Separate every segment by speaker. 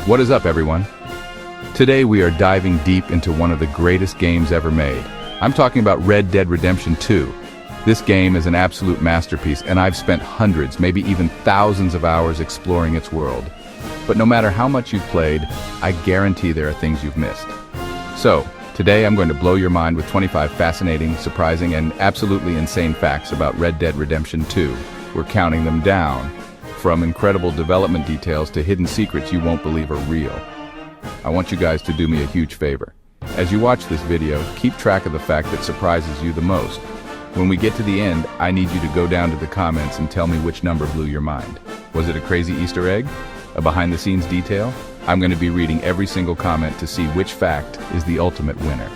Speaker 1: What is up, everyone? Today we are diving deep into one of the greatest games ever made. I'm talking about Red Dead Redemption 2. This game is an absolute masterpiece, and I've spent hundreds, maybe even thousands of hours exploring its world. But no matter how much you've played, I guarantee there are things you've missed. So, today I'm going to blow your mind with 25 fascinating, surprising, and absolutely insane facts about Red Dead Redemption 2. We're counting them down, from incredible development details to hidden secrets you won't believe are real. I want you guys to do me a huge favor. As you watch this video, keep track of the fact that surprises you the most. When we get to the end, I need you to go down to the comments and tell me which number blew your mind. Was it a crazy Easter egg? A behind-the-scenes detail? I'm going to be reading every single comment to see which fact is the ultimate winner.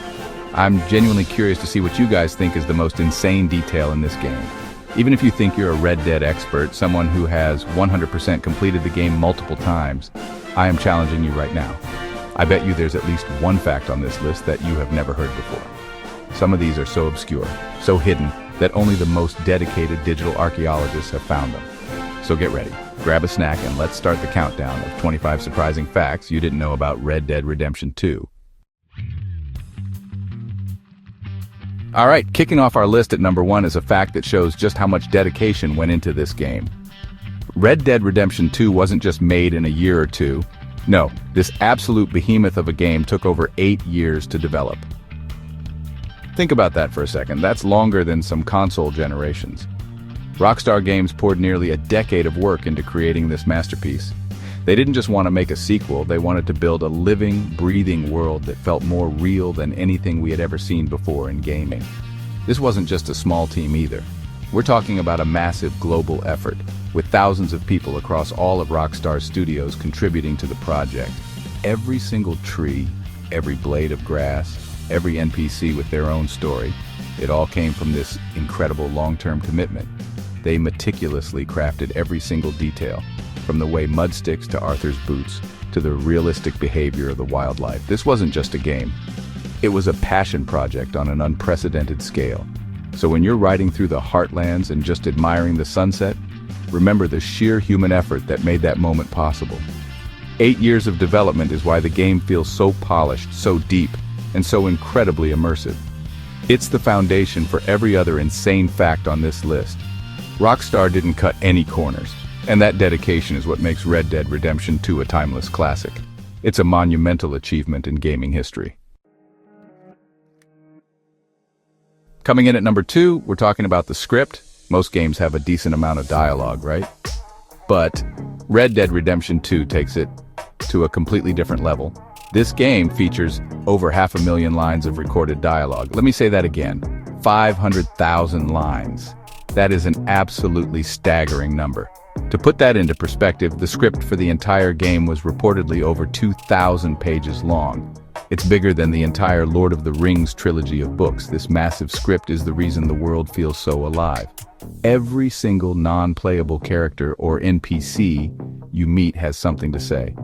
Speaker 1: I'm genuinely curious to see what you guys think is the most insane detail in this game. Even if you think you're a Red Dead expert, someone who has 100% completed the game multiple times, I am challenging you right now. I bet you there's at least one fact on this list that you have never heard before. Some of these are so obscure, so hidden, that only the most dedicated digital archaeologists have found them. So get ready, grab a snack, and let's start the countdown of 25 surprising facts you didn't know about Red Dead Redemption 2. All right, kicking off our list at number 1 is a fact that shows just how much dedication went into this game. Red Dead Redemption 2 wasn't just made in a year or two. No, this absolute behemoth of a game took over 8 years to develop. Think about that for a second. That's longer than some console generations. Rockstar Games poured nearly a decade of work into creating this masterpiece. They didn't just want to make a sequel, they wanted to build a living, breathing world that felt more real than anything we had ever seen before in gaming. This wasn't just a small team either. We're talking about a massive global effort, with thousands of people across all of Rockstar's studios contributing to the project. Every single tree, every blade of grass, every NPC with their own story, it all came from this incredible long-term commitment. They meticulously crafted every single detail, from the way mud sticks to Arthur's boots, to the realistic behavior of the wildlife. This wasn't just a game. It was a passion project on an unprecedented scale. So when you're riding through the heartlands and just admiring the sunset, remember the sheer human effort that made that moment possible. 8 years of development is why the game feels so polished, so deep, and so incredibly immersive. It's the foundation for every other insane fact on this list. Rockstar didn't cut any corners. And that dedication is what makes Red Dead Redemption 2 a timeless classic. It's a monumental achievement in gaming history. Coming in at number 2, we're talking about the script. Most games have a decent amount of dialogue, right? But Red Dead Redemption 2 takes it to a completely different level. This game features over 500,000 lines of recorded dialogue. Let me say that again. 500,000 lines. That is an absolutely staggering number. To put that into perspective, the script for the entire game was reportedly over 2,000 pages long. It's bigger than the entire Lord of the Rings trilogy of books. This massive script is the reason the world feels so alive. Every single non-playable character or NPC you meet has something to say.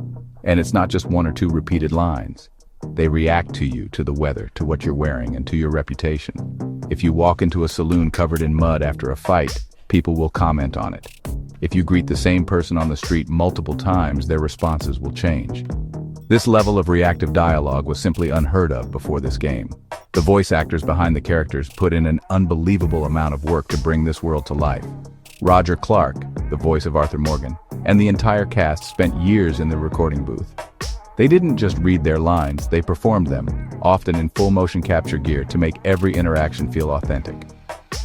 Speaker 1: And it's not just one or two repeated lines. They react to you, to the weather, to what you're wearing, and to your reputation. If you walk into a saloon covered in mud after a fight, people will comment on it. If you greet the same person on the street multiple times, their responses will change. This level of reactive dialogue was simply unheard of before this game. The voice actors behind the characters put in an unbelievable amount of work to bring this world to life. Roger Clark, the voice of Arthur Morgan, and the entire cast spent years in the recording booth. They didn't just read their lines, they performed them, often in full motion capture gear to make every interaction feel authentic.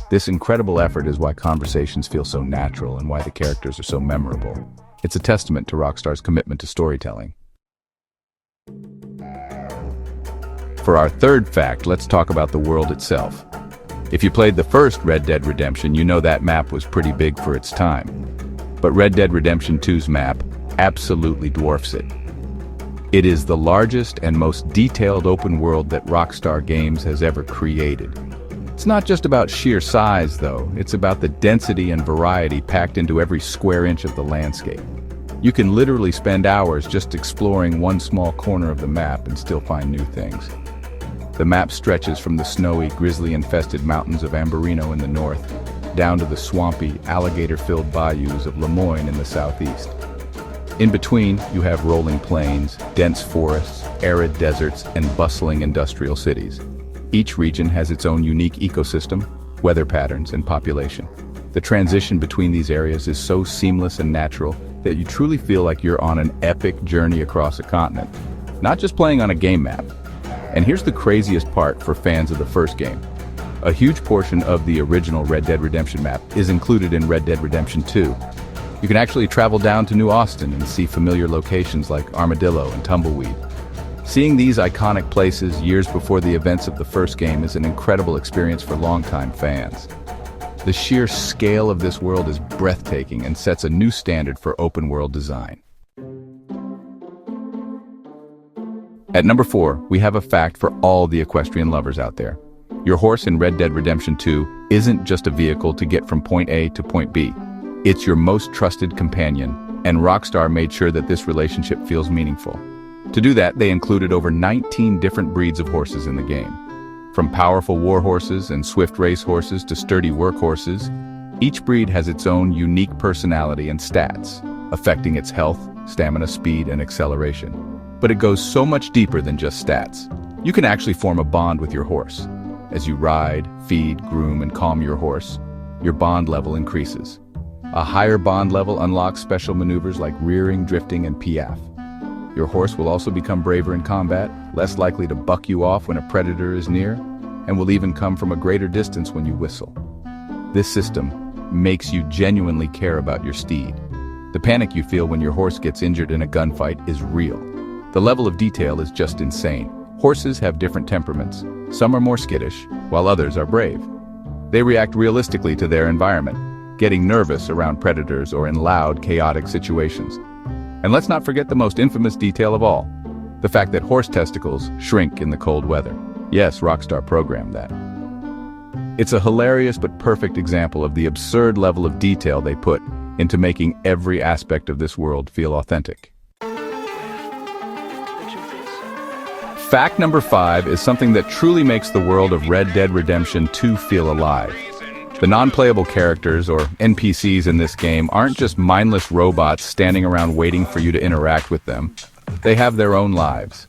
Speaker 1: This incredible effort is why conversations feel so natural and why the characters are so memorable. It's a testament to Rockstar's commitment to storytelling. For our third fact, let's talk about the world itself. If you played the first Red Dead Redemption, you know that map was pretty big for its time. But Red Dead Redemption 2's map absolutely dwarfs it. It is the largest and most detailed open world that Rockstar Games has ever created. It's not just about sheer size, though. It's about the density and variety packed into every square inch of the landscape. You can literally spend hours just exploring one small corner of the map and still find new things. The map stretches from the snowy, grizzly-infested mountains of Ambarino in the north, down to the swampy, alligator-filled bayous of Lemoyne in the southeast. In between, you have rolling plains, dense forests, arid deserts, and bustling industrial cities. Each region has its own unique ecosystem, weather patterns, and population. The transition between these areas is so seamless and natural that you truly feel like you're on an epic journey across a continent, not just playing on a game map. And here's the craziest part for fans of the first game. A huge portion of the original Red Dead Redemption map is included in Red Dead Redemption 2. You can actually travel down to New Austin and see familiar locations like Armadillo and Tumbleweed. Seeing these iconic places years before the events of the first game is an incredible experience for longtime fans. The sheer scale of this world is breathtaking and sets a new standard for open-world design. At number 4, we have a fact for all the equestrian lovers out there. Your horse in Red Dead Redemption 2 isn't just a vehicle to get from point A to point B. It's your most trusted companion, and Rockstar made sure that this relationship feels meaningful. To do that, they included over 19 different breeds of horses in the game. From powerful war horses and swift race horses to sturdy workhorses, each breed has its own unique personality and stats, affecting its health, stamina, speed, and acceleration. But it goes so much deeper than just stats. You can actually form a bond with your horse. As you ride, feed, groom, and calm your horse, your bond level increases. A higher bond level unlocks special maneuvers like rearing, drifting, and piaffe. Your horse will also become braver in combat, less likely to buck you off when a predator is near, and will even come from a greater distance when you whistle. This system makes you genuinely care about your steed. The panic you feel when your horse gets injured in a gunfight is real. The level of detail is just insane. Horses have different temperaments. Some are more skittish, while others are brave. They react realistically to their environment, getting nervous around predators or in loud, chaotic situations. And let's not forget the most infamous detail of all, the fact that horse testicles shrink in the cold weather. Yes, Rockstar programmed that. It's a hilarious but perfect example of the absurd level of detail they put into making every aspect of this world feel authentic. Fact number 5 is something that truly makes the world of Red Dead Redemption 2 feel alive. The non-playable characters, or NPCs in this game, aren't just mindless robots standing around waiting for you to interact with them. They have their own lives.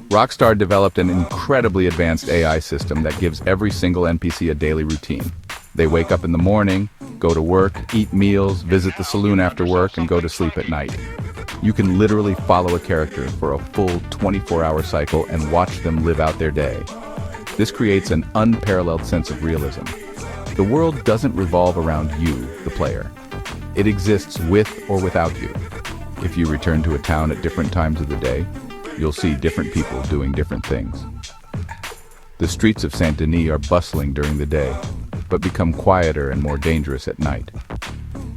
Speaker 1: Rockstar developed an incredibly advanced AI system that gives every single NPC a daily routine. They wake up in the morning, go to work, eat meals, visit the saloon after work, and go to sleep at night. You can literally follow a character for a full 24-hour cycle and watch them live out their day. This creates an unparalleled sense of realism. The world doesn't revolve around you, the player. It exists with or without you. If you return to a town at different times of the day, you'll see different people doing different things. The streets of Saint Denis are bustling during the day, but become quieter and more dangerous at night.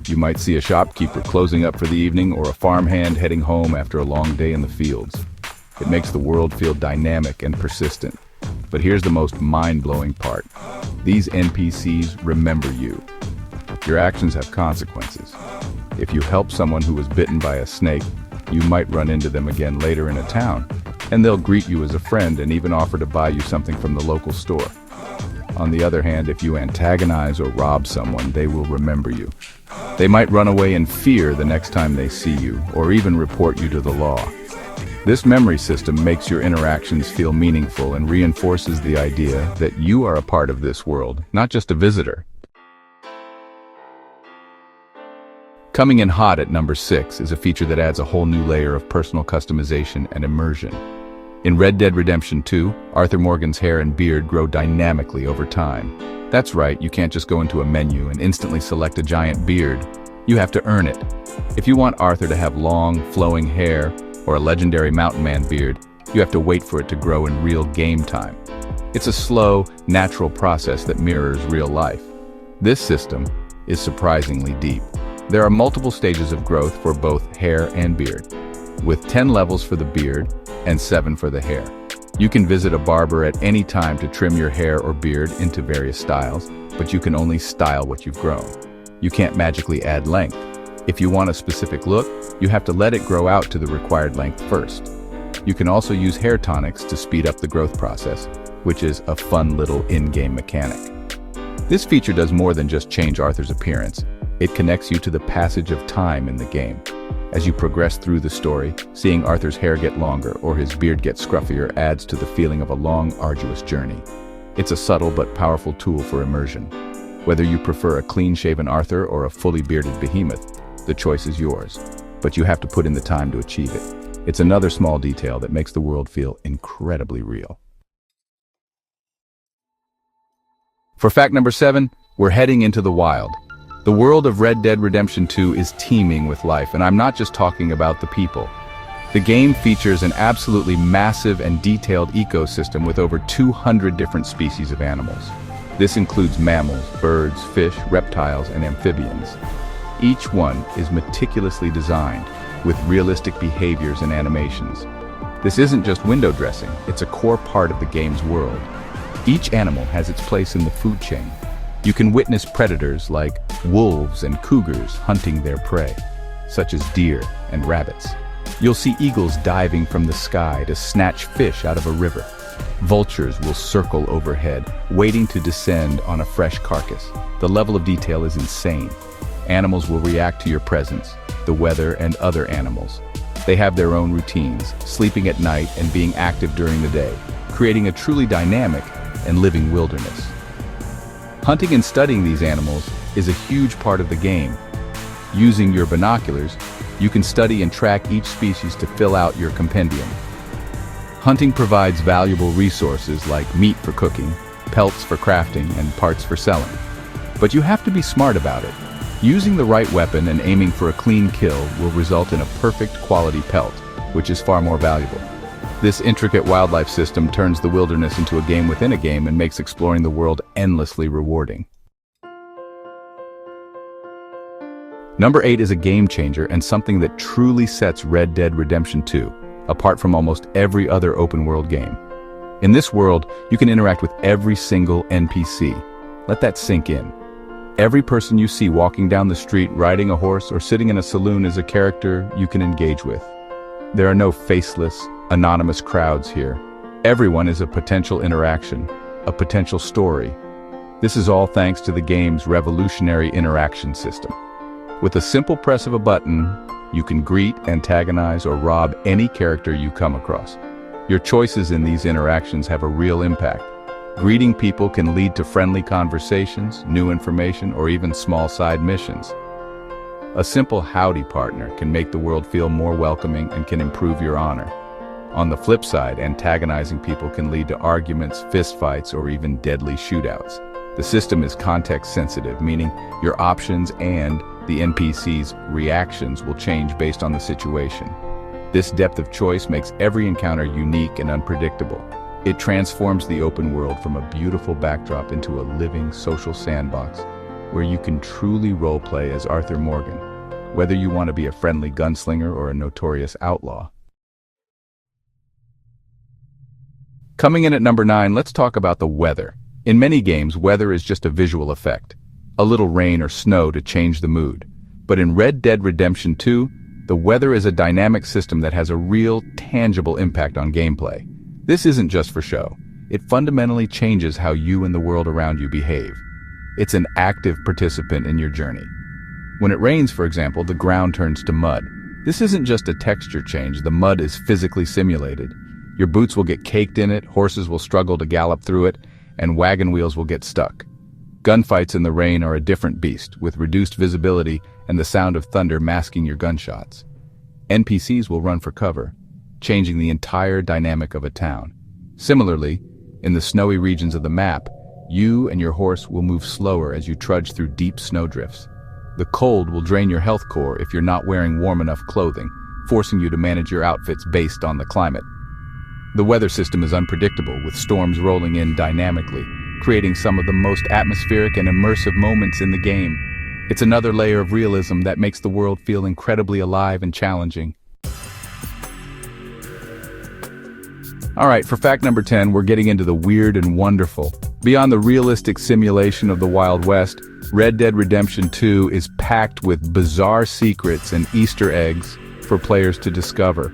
Speaker 1: You might see a shopkeeper closing up for the evening or a farmhand heading home after a long day in the fields. It makes the world feel dynamic and persistent. But here's the most mind-blowing part. These NPCs remember you. Your actions have consequences. If you help someone who was bitten by a snake, you might run into them again later in a town, and they'll greet you as a friend and even offer to buy you something from the local store. On the other hand, if you antagonize or rob someone, they will remember you. They might run away in fear the next time they see you, or even report you to the law. This memory system makes your interactions feel meaningful and reinforces the idea that you are a part of this world, not just a visitor. Coming in hot at number 6 is a feature that adds a whole new layer of personal customization and immersion. In Red Dead Redemption 2, Arthur Morgan's hair and beard grow dynamically over time. That's right, you can't just go into a menu and instantly select a giant beard. You have to earn it. If you want Arthur to have long, flowing hair, or a legendary mountain man beard, you have to wait for it to grow in real game time. It's a slow, natural process that mirrors real life. This system is surprisingly deep. There are multiple stages of growth for both hair and beard, with 10 levels for the beard and 7 for the hair. You can visit a barber at any time to trim your hair or beard into various styles, but you can only style what you've grown. You can't magically add length. If you want a specific look, you have to let it grow out to the required length first. You can also use hair tonics to speed up the growth process, which is a fun little in-game mechanic. This feature does more than just change Arthur's appearance. It connects you to the passage of time in the game. As you progress through the story, seeing Arthur's hair get longer or his beard get scruffier adds to the feeling of a long, arduous journey. It's a subtle but powerful tool for immersion. Whether you prefer a clean-shaven Arthur or a fully bearded behemoth, the choice is yours. But you have to put in the time to achieve it. It's another small detail that makes the world feel incredibly real. For fact number 7, we're heading into the wild. The world of Red Dead Redemption 2 is teeming with life, and I'm not just talking about the people. The game features an absolutely massive and detailed ecosystem with over 200 different species of animals. This includes mammals, birds, fish, reptiles, and amphibians. Each one is meticulously designed, with realistic behaviors and animations. This isn't just window dressing, it's a core part of the game's world. Each animal has its place in the food chain. You can witness predators like wolves and cougars hunting their prey, such as deer and rabbits. You'll see eagles diving from the sky to snatch fish out of a river. Vultures will circle overhead, waiting to descend on a fresh carcass. The level of detail is insane. Animals will react to your presence, the weather, and other animals. They have their own routines, sleeping at night and being active during the day, creating a truly dynamic and living wilderness. Hunting and studying these animals is a huge part of the game. Using your binoculars, you can study and track each species to fill out your compendium. Hunting provides valuable resources like meat for cooking, pelts for crafting, and parts for selling. But you have to be smart about it. Using the right weapon and aiming for a clean kill will result in a perfect quality pelt, which is far more valuable. This intricate wildlife system turns the wilderness into a game within a game and makes exploring the world endlessly rewarding. Number 8 is a game changer and something that truly sets Red Dead Redemption 2 apart from almost every other open-world game. In this world, you can interact with every single NPC. Let that sink in. Every person you see walking down the street, riding a horse, or sitting in a saloon is a character you can engage with. There are no faceless, anonymous crowds here. Everyone is a potential interaction, a potential story. This is all thanks to the game's revolutionary interaction system. With a simple press of a button, you can greet, antagonize, or rob any character you come across. Your choices in these interactions have a real impact. Greeting people can lead to friendly conversations, new information, or even small side missions. A simple howdy partner can make the world feel more welcoming and can improve your honor. On the flip side, antagonizing people can lead to arguments, fistfights, or even deadly shootouts. The system is context-sensitive, meaning your options and the NPC's reactions will change based on the situation. This depth of choice makes every encounter unique and unpredictable. It transforms the open world from a beautiful backdrop into a living social sandbox where you can truly roleplay as Arthur Morgan, whether you want to be a friendly gunslinger or a notorious outlaw. Coming in at number 9, let's talk about the weather. In many games, weather is just a visual effect, a little rain or snow to change the mood. But in Red Dead Redemption 2, the weather is a dynamic system that has a real, tangible impact on gameplay. This isn't just for show. It fundamentally changes how you and the world around you behave. It's an active participant in your journey. When it rains, for example, the ground turns to mud. This isn't just a texture change, the mud is physically simulated. Your boots will get caked in it, horses will struggle to gallop through it, and wagon wheels will get stuck. Gunfights in the rain are a different beast, with reduced visibility and the sound of thunder masking your gunshots. NPCs will run for cover, changing the entire dynamic of a town. Similarly, in the snowy regions of the map, you and your horse will move slower as you trudge through deep snowdrifts. The cold will drain your health core if you're not wearing warm enough clothing, forcing you to manage your outfits based on the climate. The weather system is unpredictable, with storms rolling in dynamically, creating some of the most atmospheric and immersive moments in the game. It's another layer of realism that makes the world feel incredibly alive and challenging. Alright, for fact number 10, we're getting into the weird and wonderful. Beyond the realistic simulation of the Wild West, Red Dead Redemption 2 is packed with bizarre secrets and Easter eggs for players to discover.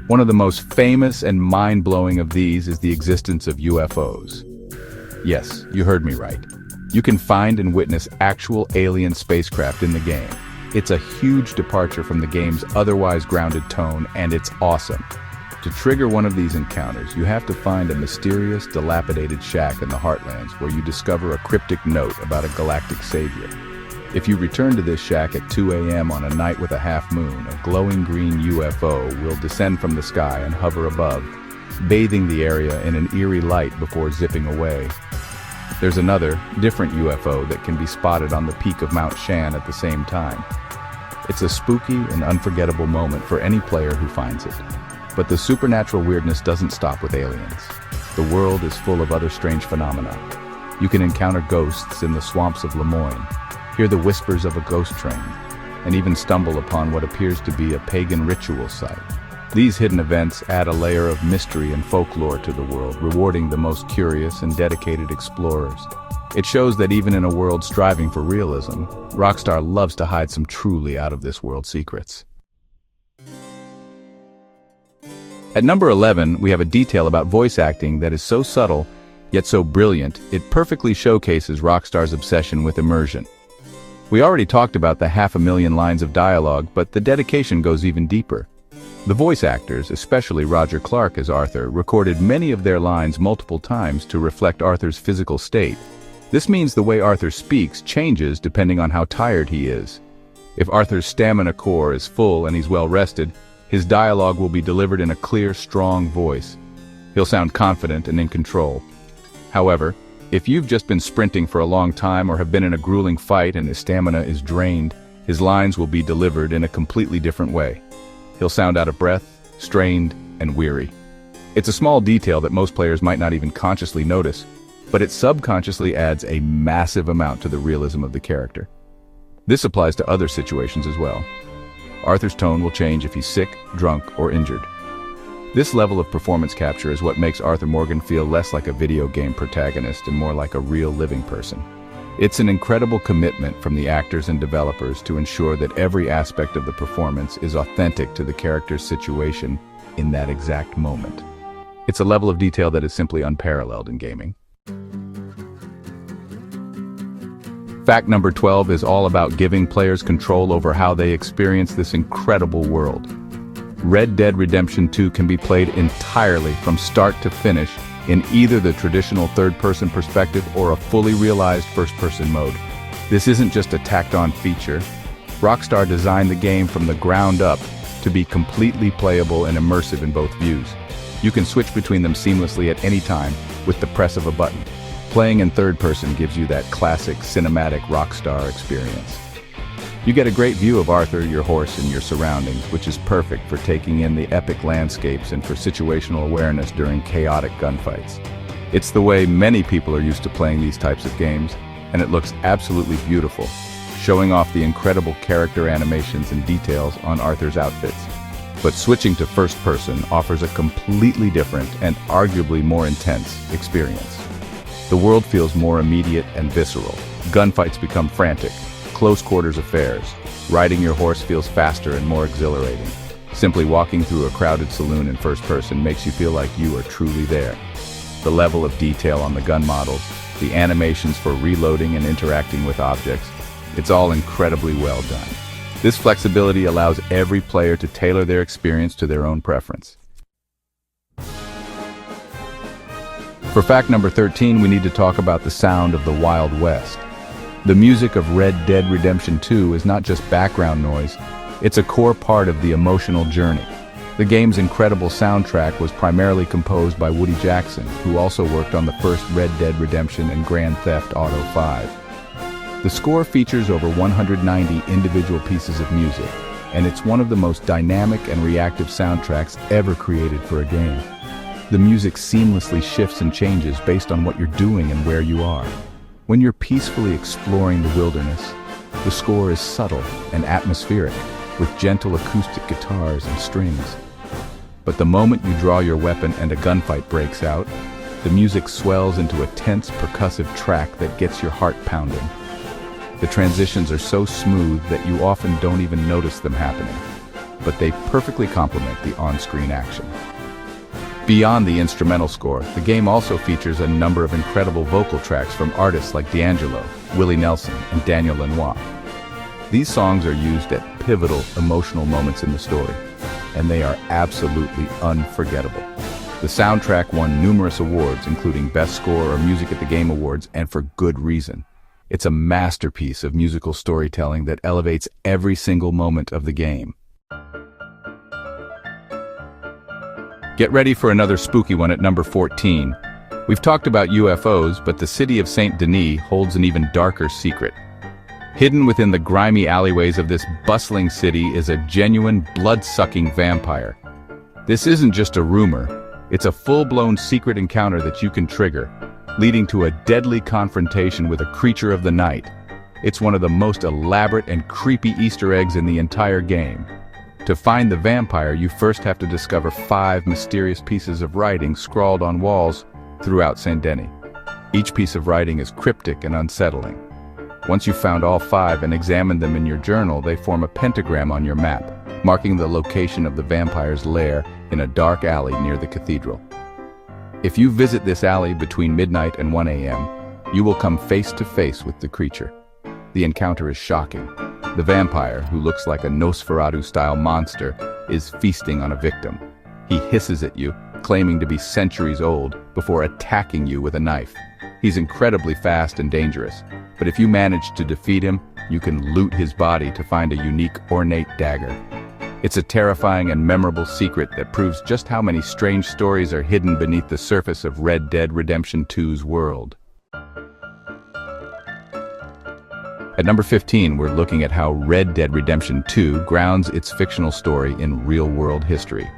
Speaker 1: One of the most famous and mind-blowing of these is the existence of UFOs. Yes, you heard me right. You can find and witness actual alien spacecraft in the game. It's a huge departure from the game's otherwise grounded tone, and it's awesome. To trigger one of these encounters, you have to find a mysterious, dilapidated shack in the Heartlands where you discover a cryptic note about a galactic savior. If you return to this shack at 2 a.m. on a night with a half moon, a glowing green UFO will descend from the sky and hover above, bathing the area in an eerie light before zipping away. There's another, different UFO that can be spotted on the peak of Mount Shan at the same time. It's a spooky and unforgettable moment for any player who finds it. But the supernatural weirdness doesn't stop with aliens. The world is full of other strange phenomena. You can encounter ghosts in the swamps of Lemoyne, hear the whispers of a ghost train, and even stumble upon what appears to be a pagan ritual site. These hidden events add a layer of mystery and folklore to the world, rewarding the most curious and dedicated explorers. It shows that even in a world striving for realism, Rockstar loves to hide some truly out-of-this-world secrets. At number 11, we have a detail about voice acting that is so subtle, yet so brilliant, it perfectly showcases Rockstar's obsession with immersion. We already talked about the 500,000 lines of dialogue, but the dedication goes even deeper. The voice actors, especially Roger Clark as Arthur, recorded many of their lines multiple times to reflect Arthur's physical state. This means the way Arthur speaks changes depending on how tired he is. If Arthur's stamina core is full and he's well rested, his dialogue will be delivered in a clear, strong voice. He'll sound confident and in control. However, if you've just been sprinting for a long time or have been in a grueling fight and his stamina is drained, his lines will be delivered in a completely different way. He'll sound out of breath, strained, and weary. It's a small detail that most players might not even consciously notice, but it subconsciously adds a massive amount to the realism of the character. This applies to other situations as well. Arthur's tone will change if he's sick, drunk, or injured. This level of performance capture is what makes Arthur Morgan feel less like a video game protagonist and more like a real living person. It's an incredible commitment from the actors and developers to ensure that every aspect of the performance is authentic to the character's situation in that exact moment. It's a level of detail that is simply unparalleled in gaming. Fact number 12 is all about giving players control over how they experience this incredible world. Red Dead Redemption 2 can be played entirely from start to finish in either the traditional third-person perspective or a fully realized first-person mode. This isn't just a tacked-on feature. Rockstar designed the game from the ground up to be completely playable and immersive in both views. You can switch between them seamlessly at any time with the press of a button. Playing in third person gives you that classic cinematic Rockstar experience. You get a great view of Arthur, your horse, and your surroundings, which is perfect for taking in the epic landscapes and for situational awareness during chaotic gunfights. It's the way many people are used to playing these types of games, and it looks absolutely beautiful, showing off the incredible character animations and details on Arthur's outfits. But switching to first person offers a completely different and arguably more intense experience. The world feels more immediate and visceral. Gunfights become frantic, close quarters affairs. Riding your horse feels faster and more exhilarating. Simply walking through a crowded saloon in first person makes you feel like you are truly there. The level of detail on the gun models, the animations for reloading and interacting with objects, it's all incredibly well done. This flexibility allows every player to tailor their experience to their own preference. For fact number 13, we need to talk about the sound of the Wild West. The music of Red Dead Redemption 2 is not just background noise, it's a core part of the emotional journey. The game's incredible soundtrack was primarily composed by Woody Jackson, who also worked on the first Red Dead Redemption and Grand Theft Auto V. The score features over 190 individual pieces of music, and it's one of the most dynamic and reactive soundtracks ever created for a game. The music seamlessly shifts and changes based on what you're doing and where you are. When you're peacefully exploring the wilderness, the score is subtle and atmospheric, with gentle acoustic guitars and strings. But the moment you draw your weapon and a gunfight breaks out, the music swells into a tense, percussive track that gets your heart pounding. The transitions are so smooth that you often don't even notice them happening, but they perfectly complement the on-screen action. Beyond the instrumental score, the game also features a number of incredible vocal tracks from artists like D'Angelo, Willie Nelson, and Daniel Lanois. These songs are used at pivotal emotional moments in the story, and they are absolutely unforgettable. The soundtrack won numerous awards, including Best Score or Music at the Game Awards, and for good reason. It's a masterpiece of musical storytelling that elevates every single moment of the game. Get ready for another spooky one at number 14. We've talked about UFOs, but the city of Saint Denis holds an even darker secret. Hidden within the grimy alleyways of this bustling city is a genuine, blood-sucking vampire. This isn't just a rumor, it's a full-blown secret encounter that you can trigger, leading to a deadly confrontation with a creature of the night. It's one of the most elaborate and creepy Easter eggs in the entire game. To find the vampire, you first have to discover 5 mysterious pieces of writing scrawled on walls throughout Saint Denis. Each piece of writing is cryptic and unsettling. Once you've found all 5 and examined them in your journal, they form a pentagram on your map, marking the location of the vampire's lair in a dark alley near the cathedral. If you visit this alley between midnight and 1 a.m., you will come face to face with the creature. The encounter is shocking. The vampire, who looks like a Nosferatu-style monster, is feasting on a victim. He hisses at you, claiming to be centuries old, before attacking you with a knife. He's incredibly fast and dangerous, but if you manage to defeat him, you can loot his body to find a unique, ornate dagger. It's a terrifying and memorable secret that proves just how many strange stories are hidden beneath the surface of Red Dead Redemption 2's world. At number 15, we're looking at how Red Dead Redemption 2 grounds its fictional story in real-world history.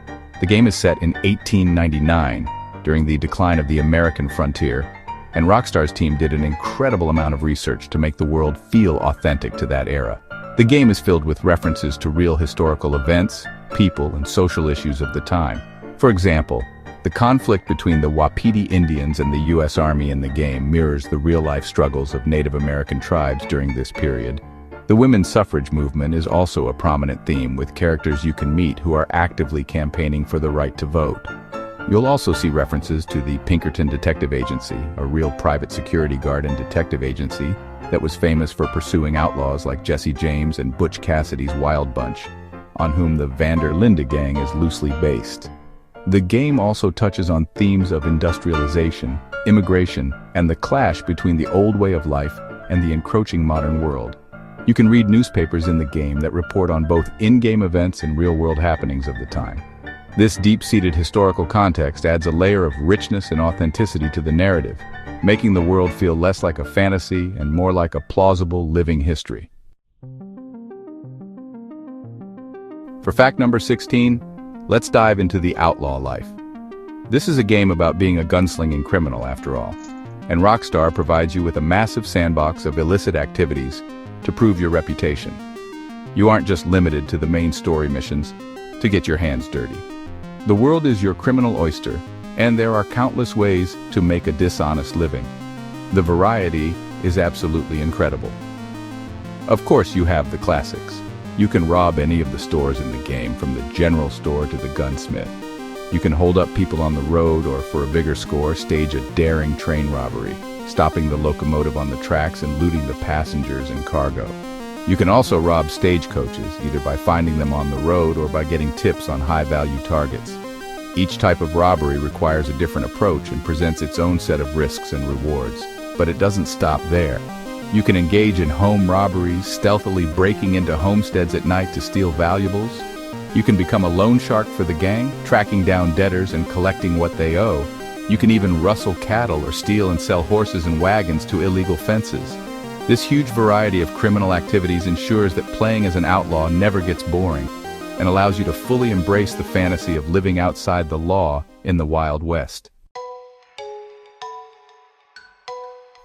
Speaker 1: The game is set in 1899, during the decline of the American frontier, and Rockstar's team did an incredible amount of research to make the world feel authentic to that era. The game is filled with references to real historical events, people, and social issues of the time. For example, the conflict between the Wapiti Indians and the U.S. Army in the game mirrors the real-life struggles of Native American tribes during this period. The women's suffrage movement is also a prominent theme, with characters you can meet who are actively campaigning for the right to vote. You'll also see references to the Pinkerton Detective Agency, a real private security guard and detective agency that was famous for pursuing outlaws like Jesse James and Butch Cassidy's Wild Bunch, on whom the Vander Linde gang is loosely based. The game also touches on themes of industrialization, immigration, and the clash between the old way of life and the encroaching modern world. You can read newspapers in the game that report on both in-game events and real-world happenings of the time. This deep-seated historical context adds a layer of richness and authenticity to the narrative, making the world feel less like a fantasy and more like a plausible living history. For fact number 16, let's dive into the outlaw life. This is a game about being a gunslinging criminal, after all, and Rockstar provides you with a massive sandbox of illicit activities to prove your reputation. You aren't just limited to the main story missions to get your hands dirty. The world is your criminal oyster, and there are countless ways to make a dishonest living. The variety is absolutely incredible. Of course, you have the classics. You can rob any of the stores in the game, from the general store to the gunsmith. You can hold up people on the road, or for a bigger score, stage a daring train robbery, stopping the locomotive on the tracks and looting the passengers and cargo. You can also rob stagecoaches, either by finding them on the road or by getting tips on high-value targets. Each type of robbery requires a different approach and presents its own set of risks and rewards. But it doesn't stop there. You can engage in home robberies, stealthily breaking into homesteads at night to steal valuables. You can become a loan shark for the gang, tracking down debtors and collecting what they owe. You can even rustle cattle or steal and sell horses and wagons to illegal fences. This huge variety of criminal activities ensures that playing as an outlaw never gets boring and allows you to fully embrace the fantasy of living outside the law in the Wild West.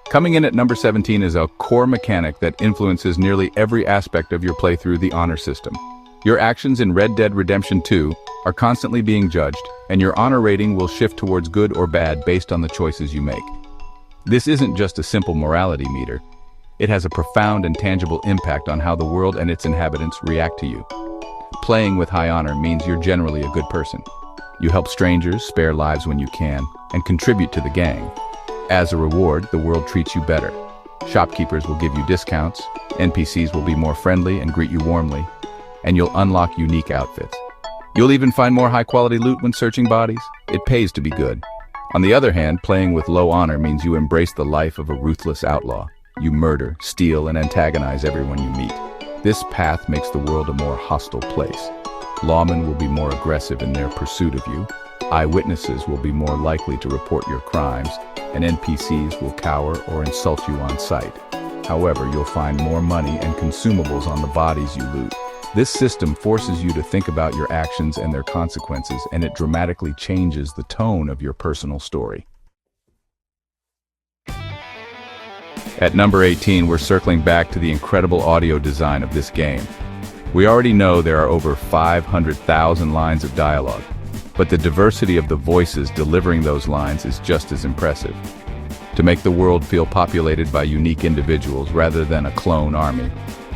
Speaker 1: Coming in at number 17 is a core mechanic that influences nearly every aspect of your playthrough: the honor system. Your actions in Red Dead Redemption 2 are constantly being judged, and your honor rating will shift towards good or bad based on the choices you make. This isn't just a simple morality meter. It has a profound and tangible impact on how the world and its inhabitants react to you. Playing with high honor means you're generally a good person. You help strangers, spare lives when you can, and contribute to the gang. As a reward, the world treats you better. Shopkeepers will give you discounts, NPCs will be more friendly and greet you warmly, and you'll unlock unique outfits. You'll even find more high-quality loot when searching bodies. It pays to be good. On the other hand, playing with low honor means you embrace the life of a ruthless outlaw. You murder, steal, and antagonize everyone you meet. This path makes the world a more hostile place. Lawmen will be more aggressive in their pursuit of you. Eyewitnesses will be more likely to report your crimes, and NPCs will cower or insult you on sight. However, you'll find more money and consumables on the bodies you loot. This system forces you to think about your actions and their consequences, and it dramatically changes the tone of your personal story. At number 18, we're circling back to the incredible audio design of this game. We already know there are over 500,000 lines of dialogue, but the diversity of the voices delivering those lines is just as impressive. To make the world feel populated by unique individuals rather than a clone army,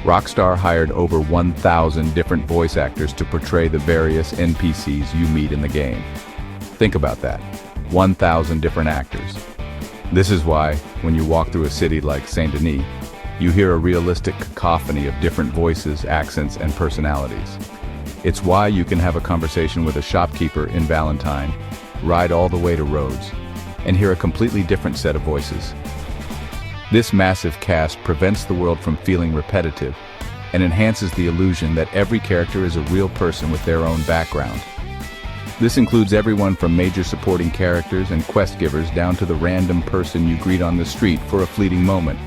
Speaker 1: Rockstar hired over 1,000 different voice actors to portray the various NPCs you meet in the game. Think about that, 1,000 different actors. This is why, when you walk through a city like Saint Denis, you hear a realistic cacophony of different voices, accents, and personalities. It's why you can have a conversation with a shopkeeper in Valentine, ride all the way to Rhodes, and hear a completely different set of voices. This massive cast prevents the world from feeling repetitive and enhances the illusion that every character is a real person with their own background. This includes everyone from major supporting characters and quest givers down to the random person you greet on the street for a fleeting moment.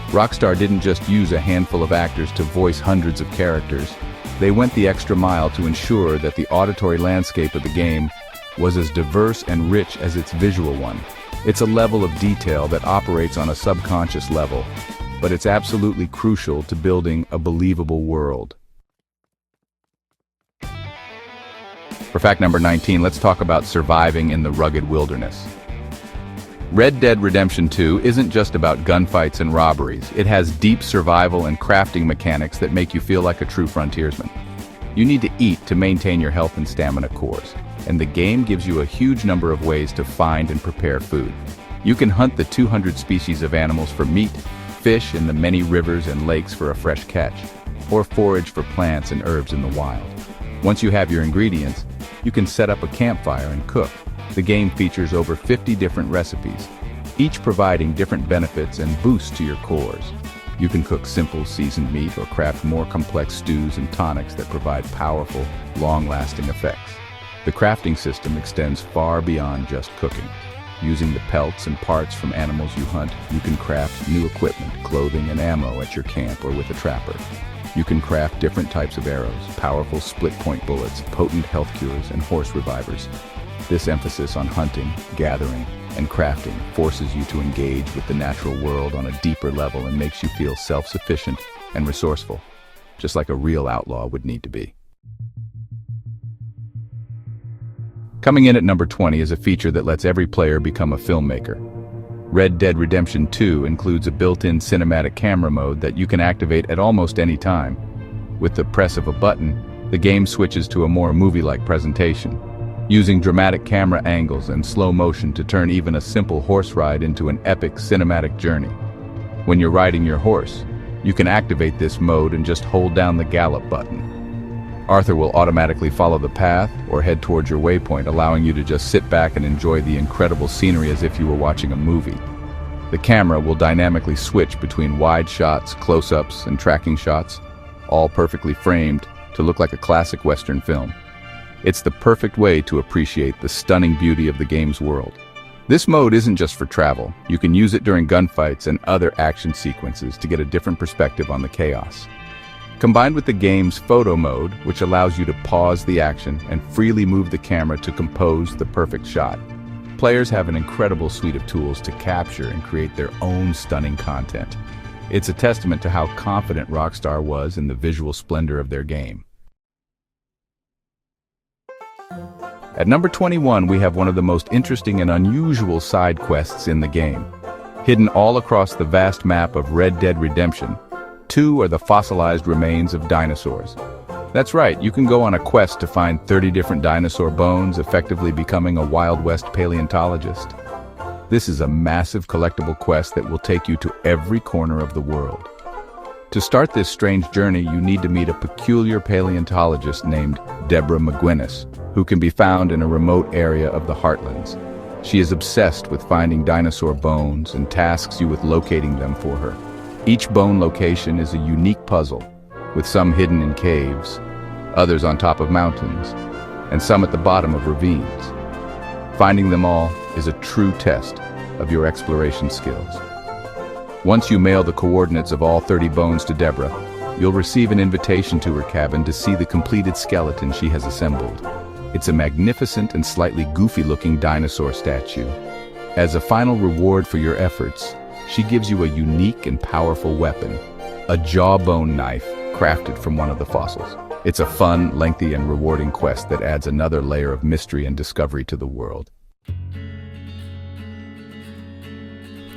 Speaker 1: Rockstar didn't just use a handful of actors to voice hundreds of characters. They went the extra mile to ensure that the auditory landscape of the game was as diverse and rich as its visual one. It's a level of detail that operates on a subconscious level, but it's absolutely crucial to building a believable world. For fact number 19, let's talk about surviving in the rugged wilderness. Red Dead Redemption 2 isn't just about gunfights and robberies. It has deep survival and crafting mechanics that make you feel like a true frontiersman. You need to eat to maintain your health and stamina cores, and the game gives you a huge number of ways to find and prepare food. You can hunt the 200 species of animals for meat, fish in the many rivers and lakes for a fresh catch, or forage for plants and herbs in the wild. Once you have your ingredients, you can set up a campfire and cook. The game features over 50 different recipes, each providing different benefits and boosts to your cores. You can cook simple seasoned meat or craft more complex stews and tonics that provide powerful, long-lasting effects. The crafting system extends far beyond just cooking. Using the pelts and parts from animals you hunt, you can craft new equipment, clothing, and ammo at your camp or with a trapper. You can craft different types of arrows, powerful split-point bullets, potent health cures, and horse revivers. This emphasis on hunting, gathering, and crafting forces you to engage with the natural world on a deeper level and makes you feel self-sufficient and resourceful, just like a real outlaw would need to be. Coming in at number 20 is a feature that lets every player become a filmmaker. Red Dead Redemption 2 includes a built-in cinematic camera mode that you can activate at almost any time. With the press of a button, the game switches to a more movie-like presentation, using dramatic camera angles and slow motion to turn even a simple horse ride into an epic cinematic journey. When you're riding your horse, you can activate this mode and just hold down the gallop button. Arthur will automatically follow the path or head towards your waypoint, allowing you to just sit back and enjoy the incredible scenery as if you were watching a movie. The camera will dynamically switch between wide shots, close-ups, and tracking shots, all perfectly framed to look like a classic Western film. It's the perfect way to appreciate the stunning beauty of the game's world. This mode isn't just for travel. You can use it during gunfights and other action sequences to get a different perspective on the chaos. Combined with the game's photo mode, which allows you to pause the action and freely move the camera to compose the perfect shot, players have an incredible suite of tools to capture and create their own stunning content. It's a testament to how confident Rockstar was in the visual splendor of their game. At number 21, we have one of the most interesting and unusual side quests in the game. Hidden all across the vast map of Red Dead Redemption, 2 are the fossilized remains of dinosaurs. That's right, you can go on a quest to find 30 different dinosaur bones, effectively becoming a Wild West paleontologist. This is a massive collectible quest that will take you to every corner of the world. To start this strange journey, you need to meet a peculiar paleontologist named Deborah McGuinness, who can be found in a remote area of the Heartlands. She is obsessed with finding dinosaur bones and tasks you with locating them for her. Each bone location is a unique puzzle, with some hidden in caves, others on top of mountains, and some at the bottom of ravines. Finding them all is a true test of your exploration skills. Once you mail the coordinates of all 30 bones to Deborah, you'll receive an invitation to her cabin to see the completed skeleton she has assembled. It's a magnificent and slightly goofy-looking dinosaur statue. As a final reward for your efforts, she gives you a unique and powerful weapon, a jawbone knife crafted from one of the fossils. It's a fun, lengthy, and rewarding quest that adds another layer of mystery and discovery to the world.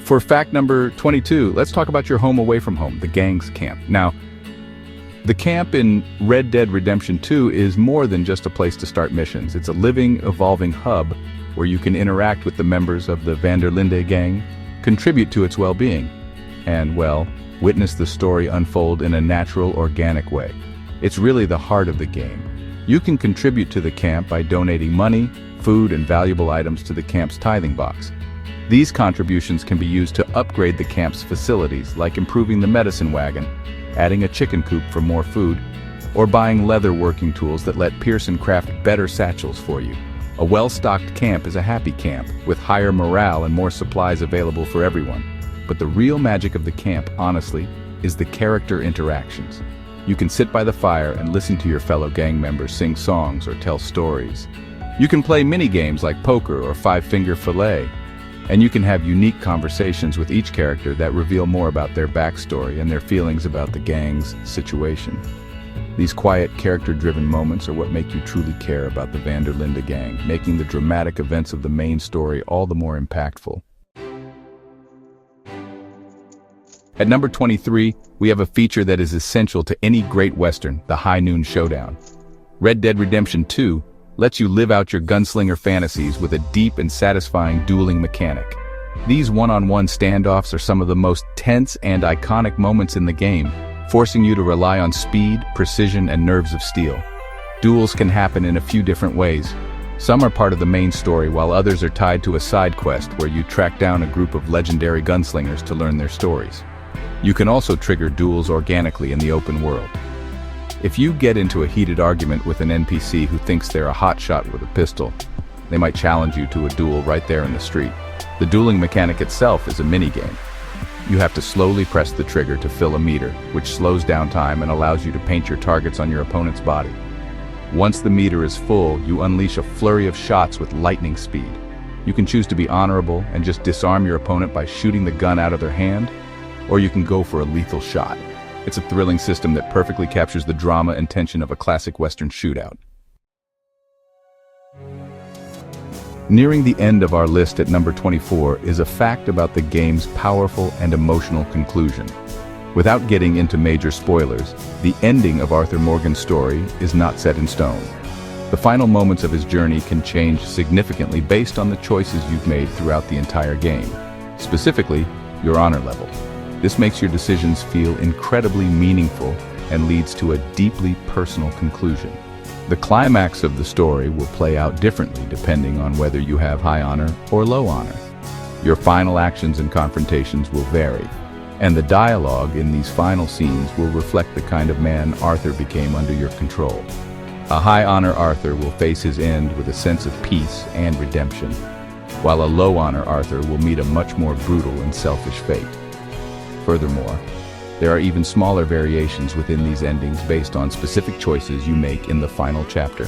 Speaker 1: For fact number 22, let's talk about your home away from home, the gang's camp. Now, the camp in Red Dead Redemption 2 is more than just a place to start missions. It's a living, evolving hub where you can interact with the members of the Van der Linde gang, contribute to its well-being, and, well, witness the story unfold in a natural, organic way. It's really the heart of the game. You can contribute to the camp by donating money, food, and valuable items to the camp's tithing box. These contributions can be used to upgrade the camp's facilities, like improving the medicine wagon, adding a chicken coop for more food, or buying leather working tools that let Pearson craft better satchels for you. A well-stocked camp is a happy camp, with higher morale and more supplies available for everyone. But the real magic of the camp, honestly, is the character interactions. You can sit by the fire and listen to your fellow gang members sing songs or tell stories. You can play mini-games like poker or five-finger fillet. And you can have unique conversations with each character that reveal more about their backstory and their feelings about the gang's situation. These quiet, character-driven moments are what make you truly care about the Van der Linde gang, making the dramatic events of the main story all the more impactful. At number 23, we have a feature that is essential to any great Western, the High Noon Showdown. Red Dead Redemption 2 lets you live out your gunslinger fantasies with a deep and satisfying dueling mechanic. These one-on-one standoffs are some of the most tense and iconic moments in the game, forcing you to rely on speed, precision, and nerves of steel. Duels can happen in a few different ways. Some are part of the main story, while others are tied to a side quest where you track down a group of legendary gunslingers to learn their stories. You can also trigger duels organically in the open world. If you get into a heated argument with an NPC who thinks they're a hotshot with a pistol, they might challenge you to a duel right there in the street. The dueling mechanic itself is a minigame. You have to slowly press the trigger to fill a meter, which slows down time and allows you to paint your targets on your opponent's body. Once the meter is full, you unleash a flurry of shots with lightning speed. You can choose to be honorable and just disarm your opponent by shooting the gun out of their hand, or you can go for a lethal shot. It's a thrilling system that perfectly captures the drama and tension of a classic Western shootout. Nearing the end of our list at number 24 is a fact about the game's powerful and emotional conclusion. Without getting into major spoilers, the ending of Arthur Morgan's story is not set in stone. The final moments of his journey can change significantly based on the choices you've made throughout the entire game, specifically your honor level. This makes your decisions feel incredibly meaningful and leads to a deeply personal conclusion. The climax of the story will play out differently depending on whether you have high honor or low honor. Your final actions and confrontations will vary, and the dialogue in these final scenes will reflect the kind of man Arthur became under your control. A high honor Arthur will face his end with a sense of peace and redemption, while a low honor Arthur will meet a much more brutal and selfish fate. Furthermore, there are even smaller variations within these endings based on specific choices you make in the final chapter.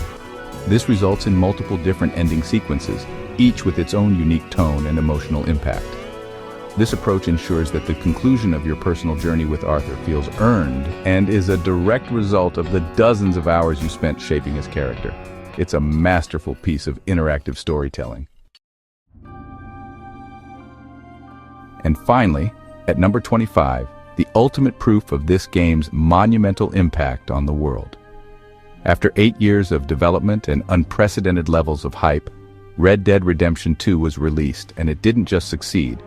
Speaker 1: This results in multiple different ending sequences, each with its own unique tone and emotional impact. This approach ensures that the conclusion of your personal journey with Arthur feels earned and is a direct result of the dozens of hours you spent shaping his character. It's a masterful piece of interactive storytelling. And finally, at number 25, the ultimate proof of this game's monumental impact on the world. After 8 years of development and unprecedented levels of hype, Red Dead Redemption 2 was released, and it didn't just succeed,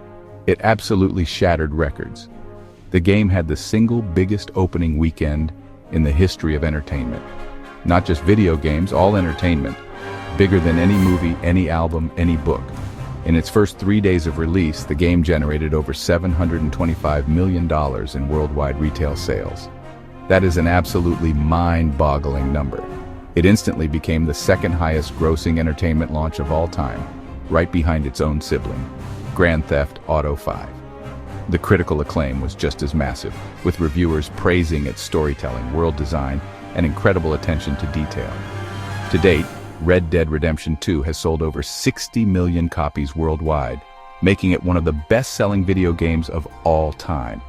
Speaker 1: it absolutely shattered records. The game had the single biggest opening weekend in the history of entertainment. Not just video games, all entertainment. Bigger than any movie, any album, any book. In its first 3 days of release, the game generated over $725 million in worldwide retail sales. That is an absolutely mind-boggling number. It instantly became the second highest grossing entertainment launch of all time, right behind its own sibling, Grand Theft Auto V. The critical acclaim was just as massive, with reviewers praising its storytelling, world design, and incredible attention to detail. To date, Red Dead Redemption 2 has sold over 60 million copies worldwide, making it one of the best-selling video games of all time.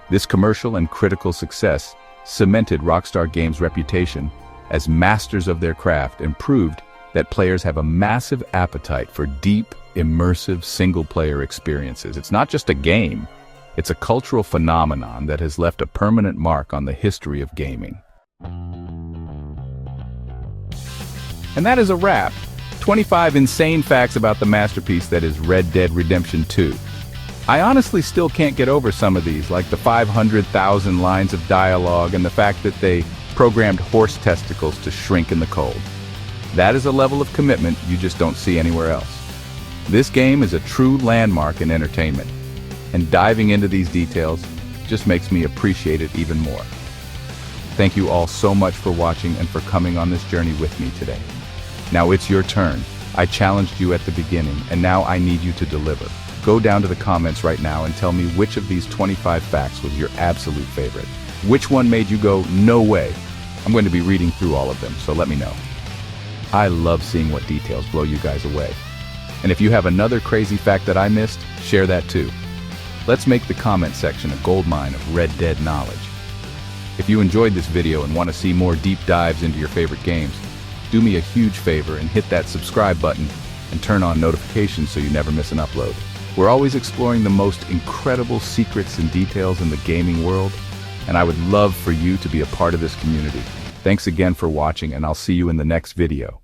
Speaker 1: This commercial and critical success cemented Rockstar Games' reputation as masters of their craft and proved that players have a massive appetite for deep, immersive single-player experiences. It's not just a game, it's a cultural phenomenon that has left a permanent mark on the history of gaming. And that is a wrap. 25 insane facts about the masterpiece that is Red Dead Redemption 2. I honestly still can't get over some of these, like the 500,000 lines of dialogue and the fact that they programmed horse testicles to shrink in the cold. That is a level of commitment you just don't see anywhere else. This game is a true landmark in entertainment, and diving into these details just makes me appreciate it even more. Thank you all so much for watching and for coming on this journey with me today. Now it's your turn. I challenged you at the beginning, and now I need you to deliver. Go down to the comments right now and tell me which of these 25 facts was your absolute favorite. Which one made you go, no way? I'm going to be reading through all of them, so let me know. I love seeing what details blow you guys away. And if you have another crazy fact that I missed, share that too. Let's make the comment section a goldmine of Red Dead knowledge. If you enjoyed this video and want to see more deep dives into your favorite games, do me a huge favor and hit that subscribe button and turn on notifications so you never miss an upload. We're always exploring the most incredible secrets and details in the gaming world, and I would love for you to be a part of this community. Thanks again for watching, and I'll see you in the next video.